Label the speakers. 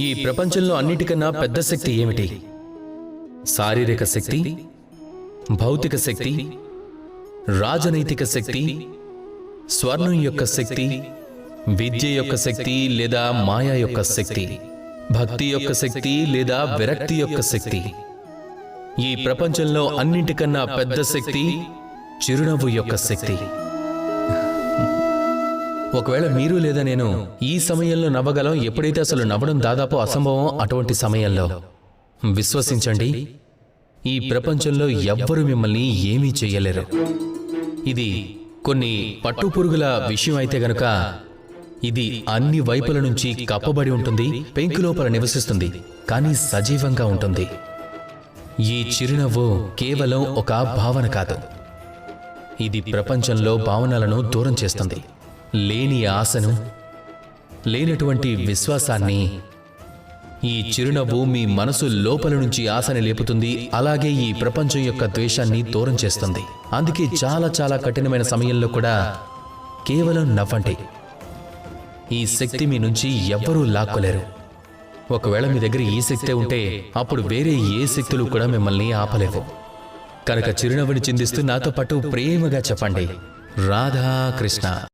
Speaker 1: ఈ ప్రపంచంలో అన్నిటికన్నా పెద్ద శక్తి ఏమిటి? శారీరక శక్తి, భౌతిక శక్తి, రాజనైతిక శక్తి, స్వర్ణం యొక్క శక్తి, విద్య యొక్క శక్తి లేదా మాయ యొక్క శక్తి, భక్తి యొక్క శక్తి లేదా విరక్తి యొక్క శక్తి. ఈ ప్రపంచంలో అన్నింటికన్నా పెద్ద శక్తి చిరునవ్వు యొక్క శక్తి. ఒకవేళ మీరు లేదా నేను ఈ సమయంలో నవ్వగలం, ఎప్పుడైతే అసలు నవ్వడం దాదాపు అసంభవం, అటువంటి సమయంలో విశ్వసించండి, ఈ ప్రపంచంలో ఎవ్వరూ మిమ్మల్ని ఏమీ చెయ్యలేరు. ఇది కొన్ని పట్టుపురుగుల విషయం అయితే గనుక ఇది అన్ని వైపుల నుంచి కప్పబడి ఉంటుంది, పెంకు లోపల నివసిస్తుంది, కానీ సజీవంగా ఉంటుంది. ఈ చిరునవ్వు కేవలం ఒక భావన కాదు, ఇది ప్రపంచంలో భావనలను దూరం చేస్తుంది. లేని ఆశను, లేనటువంటి విశ్వాసాన్ని ఈ చిరునవ్వు మీ మనసు లోపల నుంచి ఆశని లేపుతుంది. అలాగే ఈ ప్రపంచం యొక్క ద్వేషాన్ని దూరం చేస్తుంది. అందుకే చాలా చాలా కఠినమైన సమయంలో కూడా కేవలం నవ్వండి. ఈ శక్తి మీ నుంచి ఎవ్వరూ లాక్కోలేరు. ఒకవేళ మీ దగ్గర ఈ శక్తే ఉంటే అప్పుడు వేరే ఏ శక్తులు కూడా మిమ్మల్ని ఆపలేవు. కనుక చిరునవ్వుని చిందిస్తూ నాతో పాటు ప్రేమగా చెప్పండి, రాధా కృష్ణ.